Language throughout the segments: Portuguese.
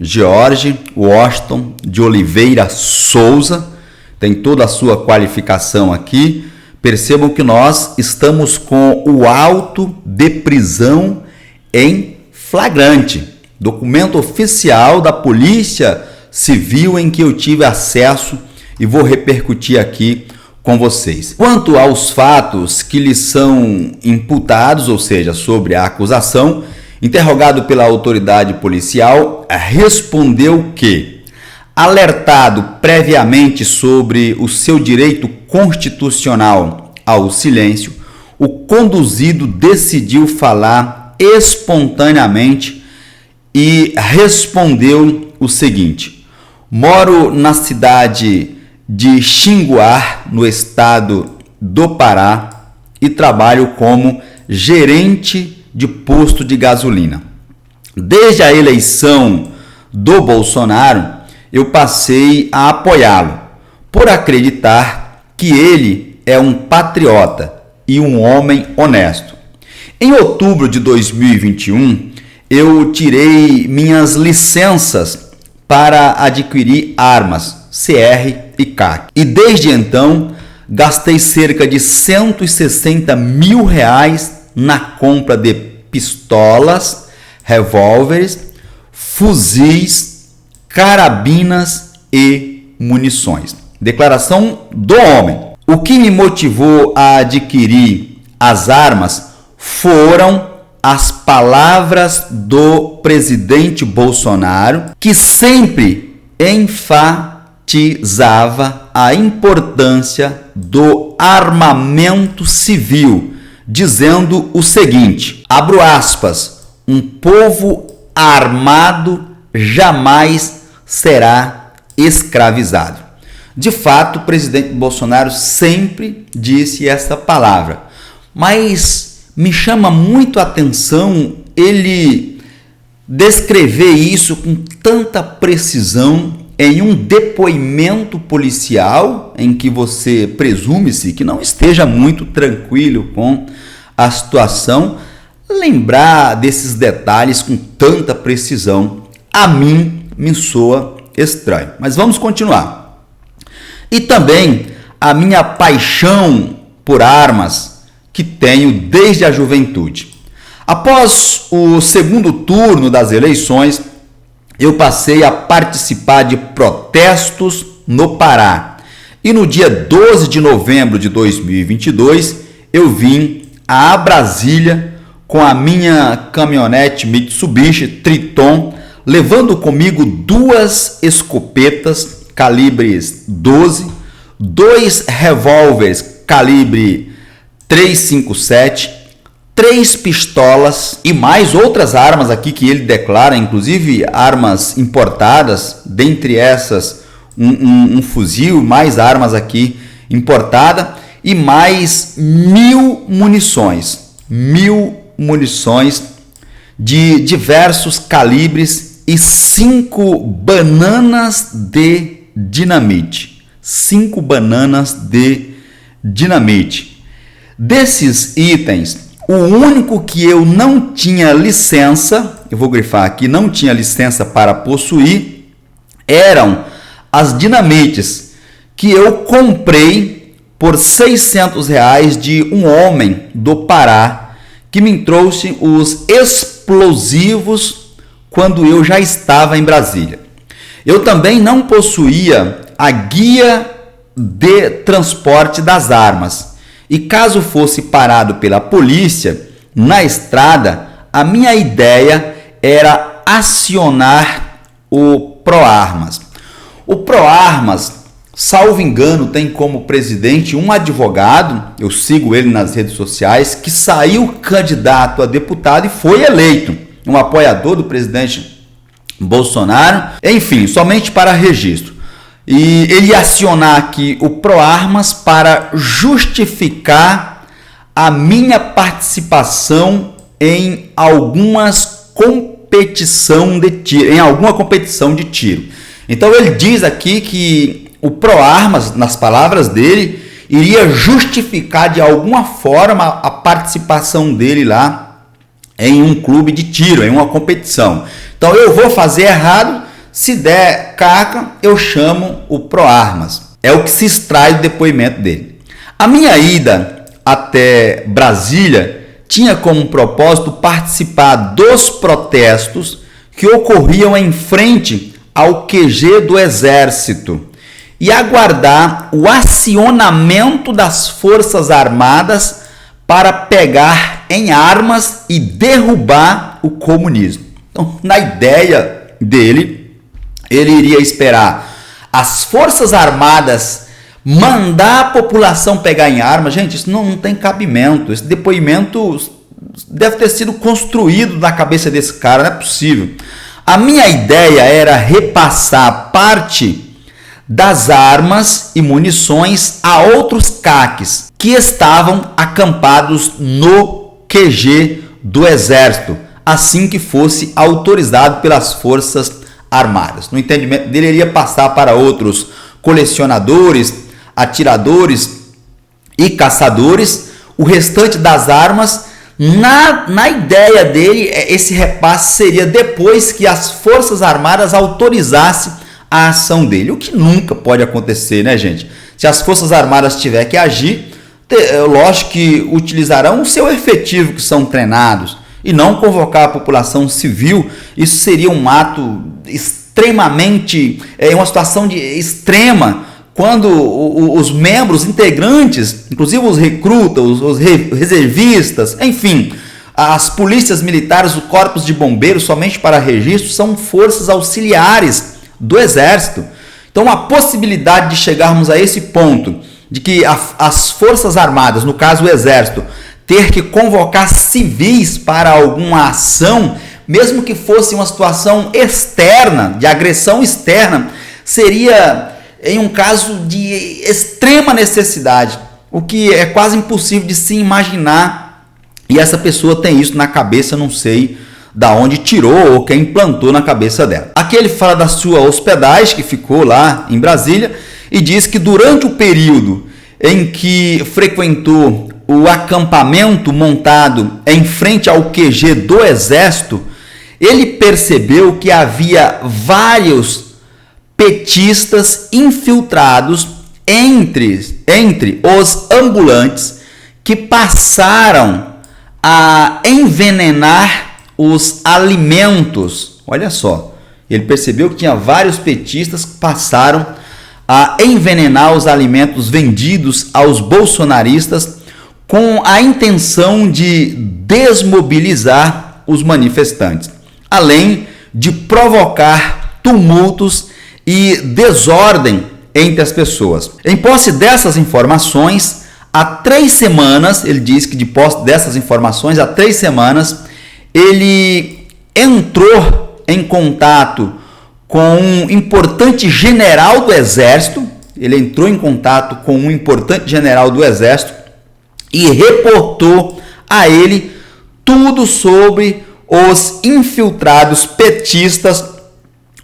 George Washington de Oliveira Souza, tem toda a sua qualificação aqui. Percebam que nós estamos com o auto de prisão em flagrante, documento oficial da Polícia Civil em que eu tive acesso e vou repercutir aqui com vocês. Quanto aos fatos que lhes são imputados, ou seja, sobre a acusação, interrogado pela autoridade policial, respondeu que, alertado previamente sobre o seu direito constitucional ao silêncio, o conduzido decidiu falar espontaneamente e respondeu o seguinte: moro na cidade de Xinguar, no estado do Pará, e trabalho como gerente de posto de gasolina. Desde a eleição do Bolsonaro, eu passei a apoiá-lo, por acreditar que ele é um patriota e um homem honesto. Em outubro de 2021, eu tirei minhas licenças para adquirir armas, CR e CAC. E desde então, gastei cerca de R$160 mil na compra de pistolas, revólveres, fuzis, carabinas e munições. Declaração do homem. O que me motivou a adquirir as armas foram as palavras do presidente Bolsonaro, que sempre enfatizava a importância do armamento civil, dizendo o seguinte, abro aspas, um povo armado jamais será escravizado. De fato, o presidente Bolsonaro sempre disse essa palavra, mas me chama muito a atenção ele descrever isso com tanta precisão em um depoimento policial em que você presume-se que não esteja muito tranquilo com a situação. Lembrar desses detalhes com tanta precisão, a mim me soa estranho. Mas vamos continuar. E também a minha paixão por armas, que tenho desde a juventude. Após o segundo turno das eleições, eu passei a participar de protestos no Pará. E no dia 12 de novembro de 2022, eu vim a Brasília com a minha caminhonete Mitsubishi Triton, levando comigo 2 escopetas calibres 12, 2 revólveres calibre 357, 3 pistolas e mais outras armas aqui que ele declara, inclusive armas importadas, dentre essas um fuzil, mais armas aqui importadas e mais 1000 munições de diversos calibres e 5 bananas de dinamite. 5 bananas de dinamite. Desses itens, o único que eu não tinha licença, eu vou grifar aqui, não tinha licença para possuir, eram as dinamites que eu comprei por R$600 de um homem do Pará que me trouxe os explosivos quando eu já estava em Brasília. Eu também não possuía a guia de transporte das armas. E caso fosse parado pela polícia na estrada, a minha ideia era acionar o Proarmas. O Proarmas, salvo engano, tem como presidente um advogado, eu sigo ele nas redes sociais, que saiu candidato a deputado e foi eleito, um apoiador do presidente Bolsonaro, enfim, somente para registro. E ele ia acionar aqui o Proarmas para justificar a minha participação em alguma competição de tiro. Então ele diz aqui que o Proarmas, nas palavras dele, iria justificar de alguma forma a participação dele lá em um clube de tiro, em uma competição. Então eu vou fazer errado Se der caca, eu chamo o Proarmas. É o que se extrai do depoimento dele. A minha ida até Brasília tinha como propósito participar dos protestos que ocorriam em frente ao QG do Exército e aguardar o acionamento das Forças Armadas para pegar em armas e derrubar o comunismo. Então, na ideia dele, ele iria esperar as Forças Armadas mandar a população pegar em armas. Gente, isso não tem cabimento. Esse depoimento deve ter sido construído na cabeça desse cara, não é possível. A minha ideia era repassar parte das armas e munições a outros CACs que estavam acampados no QG do Exército, assim que fosse autorizado pelas Forças Armadas. No entendimento dele, ele iria passar para outros colecionadores, atiradores e caçadores o restante das armas. Na ideia dele, esse repasse seria depois que as Forças Armadas autorizassem a ação dele, o que nunca pode acontecer, né, gente? Se as Forças Armadas tiverem que agir, lógico que utilizarão o seu efetivo, que são treinados, e não convocar a população civil. Isso seria um ato extremamente, uma situação extrema, quando os membros integrantes, inclusive os recrutas, os reservistas, enfim, as polícias militares, os corpos de bombeiros, somente para registro, são forças auxiliares do Exército. Então, a possibilidade de chegarmos a esse ponto, de que as Forças Armadas, no caso o Exército, ter que convocar civis para alguma ação, mesmo que fosse uma situação externa, de agressão externa, seria em um caso de extrema necessidade, o que é quase impossível de se imaginar, e essa pessoa tem isso na cabeça, não sei da onde tirou ou quem implantou na cabeça dela. Aqui ele fala da sua hospedagem, que ficou lá em Brasília, e diz que durante o período em que frequentou o acampamento montado em frente ao QG do Exército, ele percebeu que havia vários petistas infiltrados entre os ambulantes que passaram a envenenar os alimentos. Olha só, ele percebeu que tinha vários petistas que passaram a envenenar os alimentos vendidos aos bolsonaristas com a intenção de desmobilizar os manifestantes, além de provocar tumultos e desordem entre as pessoas. Em posse dessas informações, há 3 semanas, ele diz que de posse dessas informações, há 3 semanas, ele entrou em contato com um importante general do Exército, e reportou a ele tudo sobre os infiltrados petistas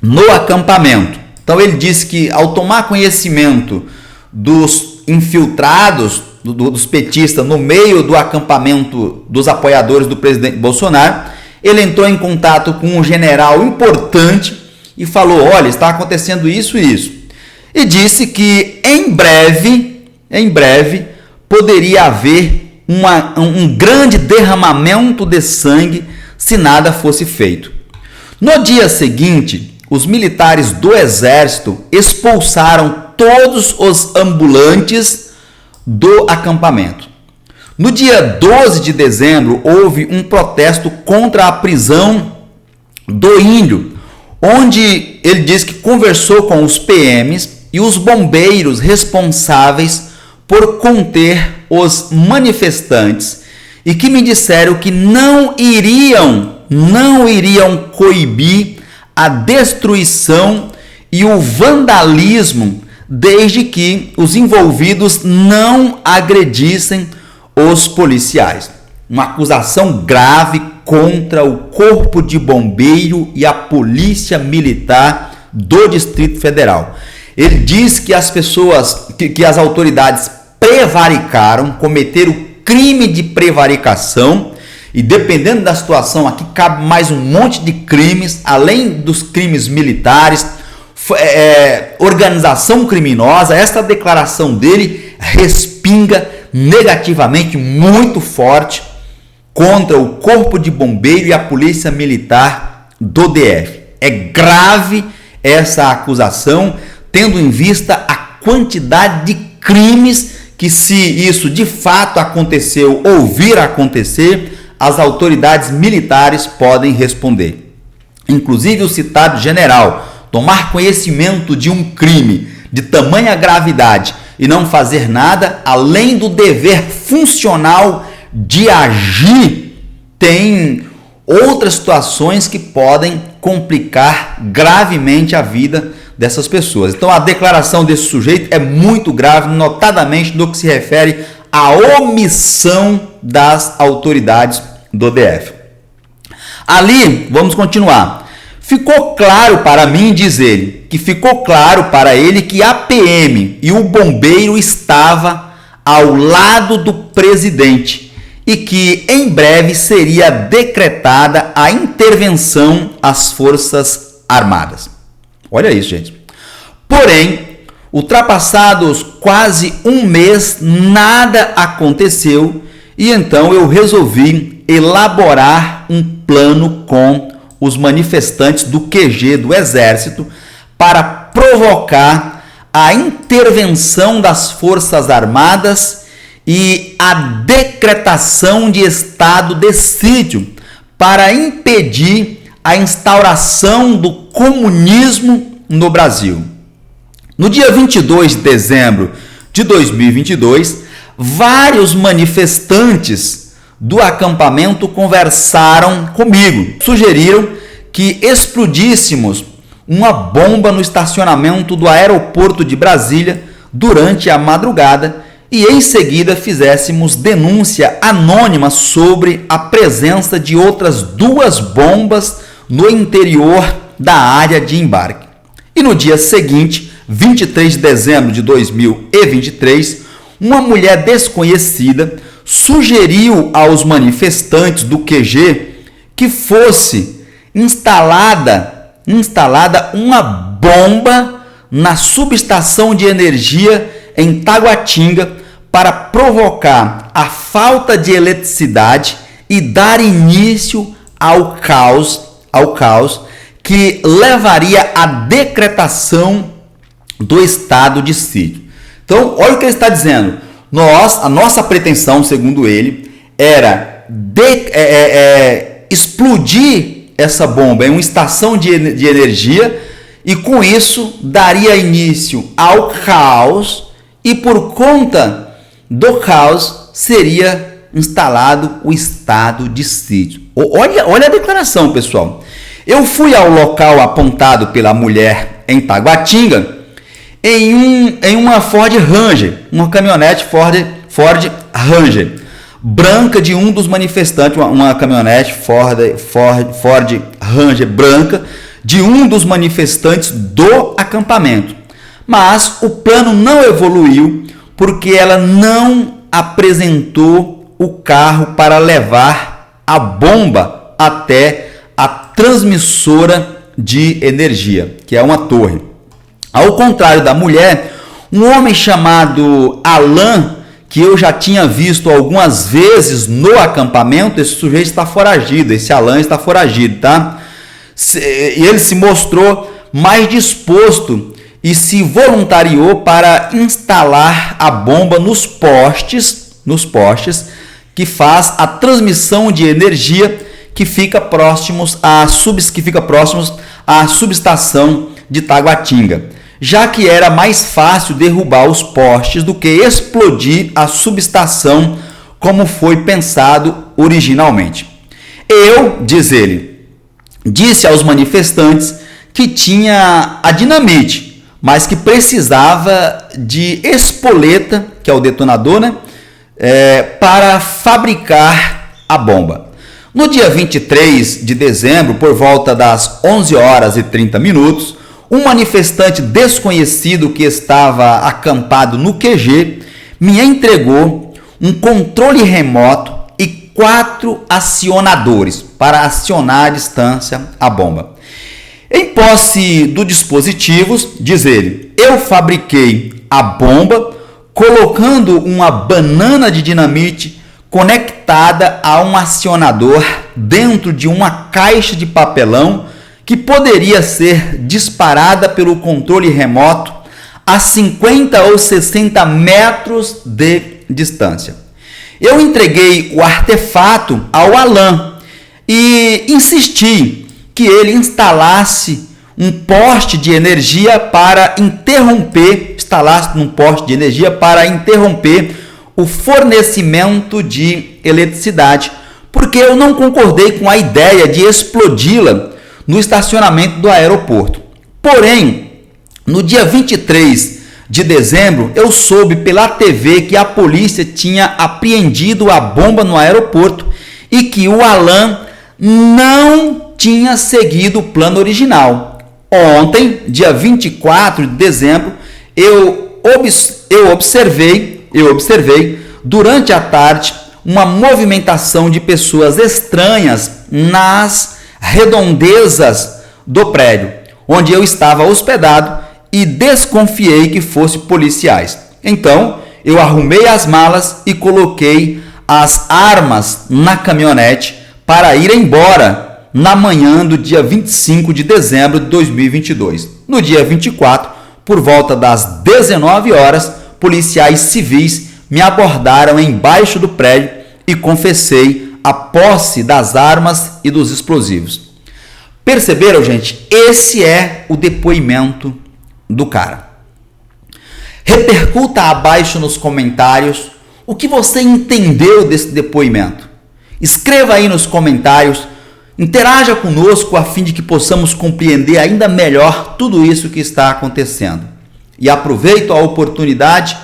no acampamento. Então ele disse que ao tomar conhecimento dos infiltrados, dos petistas no meio do acampamento dos apoiadores do presidente Bolsonaro, ele entrou em contato com um general importante e falou: olha, está acontecendo isso e isso. E disse que em breve poderia haver um grande derramamento de sangue se nada fosse feito. No dia seguinte, os militares do Exército expulsaram todos os ambulantes do acampamento. No dia 12 de dezembro, houve um protesto contra a prisão do índio, onde ele diz que conversou com os PMs e os bombeiros responsáveis por conter os manifestantes e que me disseram que não iriam coibir a destruição e o vandalismo desde que os envolvidos não agredissem os policiais. Uma acusação grave contra o Corpo de Bombeiro e a Polícia Militar do Distrito Federal. Ele diz que as pessoas, que as autoridades prevaricaram, cometeram crime de prevaricação e dependendo da situação, aqui cabe mais um monte de crimes, além dos crimes militares, organização criminosa. Esta declaração dele respinga negativamente muito forte contra o Corpo de Bombeiro e a Polícia Militar do DF. É grave essa acusação, tendo em vista a quantidade de crimes que, se isso de fato aconteceu ou vir a acontecer, as autoridades militares podem responder. Inclusive, o citado general tomar conhecimento de um crime de tamanha gravidade e não fazer nada, além do dever funcional de agir, tem outras situações que podem complicar gravemente a vida dessas pessoas. Então, a declaração desse sujeito é muito grave, notadamente no que se refere à omissão das autoridades do DF. Ali, vamos continuar. Ficou claro para mim, diz ele, que ficou claro para ele que a PM e o bombeiro estava ao lado do presidente e que em breve seria decretada a intervenção às Forças Armadas. Olha isso, gente. Porém, ultrapassados quase um mês, nada aconteceu e então eu resolvi elaborar um plano com os manifestantes do QG do Exército para provocar a intervenção das Forças Armadas e a decretação de estado de sítio para impedir a instauração do comunismo no Brasil. No dia 22 de dezembro de 2022, vários manifestantes do acampamento conversaram comigo. Sugeriram que explodíssemos uma bomba no estacionamento do aeroporto de Brasília durante a madrugada e em seguida fizéssemos denúncia anônima sobre a presença de outras 2 bombas no interior da área de embarque. E no dia seguinte, 23 de dezembro de 2023, uma mulher desconhecida sugeriu aos manifestantes do QG que fosse instalada uma bomba na subestação de energia em Taguatinga para provocar a falta de eletricidade e dar início ao caos que levaria à decretação do estado de sítio. Então, olha o que ele está dizendo. A nossa pretensão, segundo ele, era explodir essa bomba em uma estação de energia e com isso daria início ao caos e por conta do caos seria instalado o estado de sítio. Olha a declaração, pessoal. Eu fui ao local apontado pela mulher em Taguatinga em uma Ford Ranger, uma caminhonete Ford Ranger, branca de um dos manifestantes, uma caminhonete Ford Ranger branca de um dos manifestantes do acampamento. Mas o plano não evoluiu porque ela não apresentou o carro para levar a bomba até a transmissora de energia, que é uma torre. Ao contrário da mulher, um homem chamado Alan, que eu já tinha visto algumas vezes no acampamento, esse sujeito está foragido, esse Alan está foragido, tá? E ele se mostrou mais disposto e se voluntariou para instalar a bomba nos postes que faz a transmissão de energia que fica próximos à subestação de Taguatinga, já que era mais fácil derrubar os postes do que explodir a subestação como foi pensado originalmente. Eu, diz ele, disse aos manifestantes que tinha a dinamite, mas que precisava de espoleta, que é o detonador, né? Para fabricar a bomba. No dia 23 de dezembro, por volta das 11h30, um manifestante desconhecido que estava acampado no QG me entregou um controle remoto e 4 acionadores para acionar à distância a bomba. Em posse do dispositivo, diz ele, eu fabriquei a bomba colocando uma banana de dinamite conectada a um acionador dentro de uma caixa de papelão que poderia ser disparada pelo controle remoto a 50 ou 60 metros de distância. Eu entreguei o artefato ao Alan e insisti que ele instalasse um poste de energia para interromper o fornecimento de eletricidade, porque eu não concordei com a ideia de explodi-la no estacionamento do aeroporto. Porém, no dia 23 de dezembro, eu soube pela TV que a polícia tinha apreendido a bomba no aeroporto e que o Alan não tinha seguido o plano original. Ontem, dia 24 de dezembro, eu observei durante a tarde uma movimentação de pessoas estranhas nas redondezas do prédio onde eu estava hospedado e desconfiei que fossem policiais. Então, eu arrumei as malas e coloquei as armas na caminhonete para ir embora na manhã do dia 25 de dezembro de 2022. No dia 24, por volta das 19 horas, policiais civis me abordaram embaixo do prédio e confessei a posse das armas e dos explosivos. Perceberam, gente? Esse é o depoimento do cara. Repercuta abaixo nos comentários o que você entendeu desse depoimento. Escreva aí nos comentários, interaja conosco a fim de que possamos compreender ainda melhor tudo isso que está acontecendo. E aproveito a oportunidade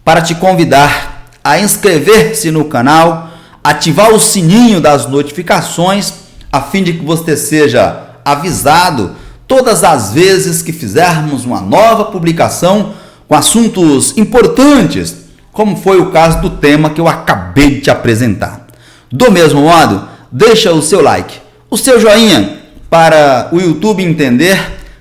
para te convidar a inscrever-se no canal, ativar o sininho das notificações, a fim de que você seja avisado todas as vezes que fizermos uma nova publicação com assuntos importantes, como foi o caso do tema que eu acabei de te apresentar. Do mesmo modo, deixa o seu like, o seu joinha, para o YouTube entender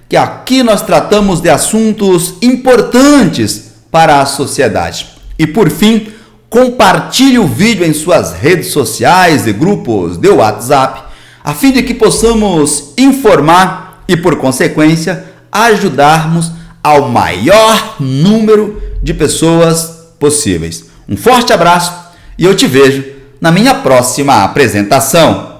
que aqui nós tratamos de assuntos importantes para a sociedade. E por fim, compartilhe o vídeo em suas redes sociais e grupos de WhatsApp, a fim de que possamos informar e, por consequência, ajudarmos ao maior número de pessoas possíveis. Um forte abraço e eu te vejo na minha próxima apresentação.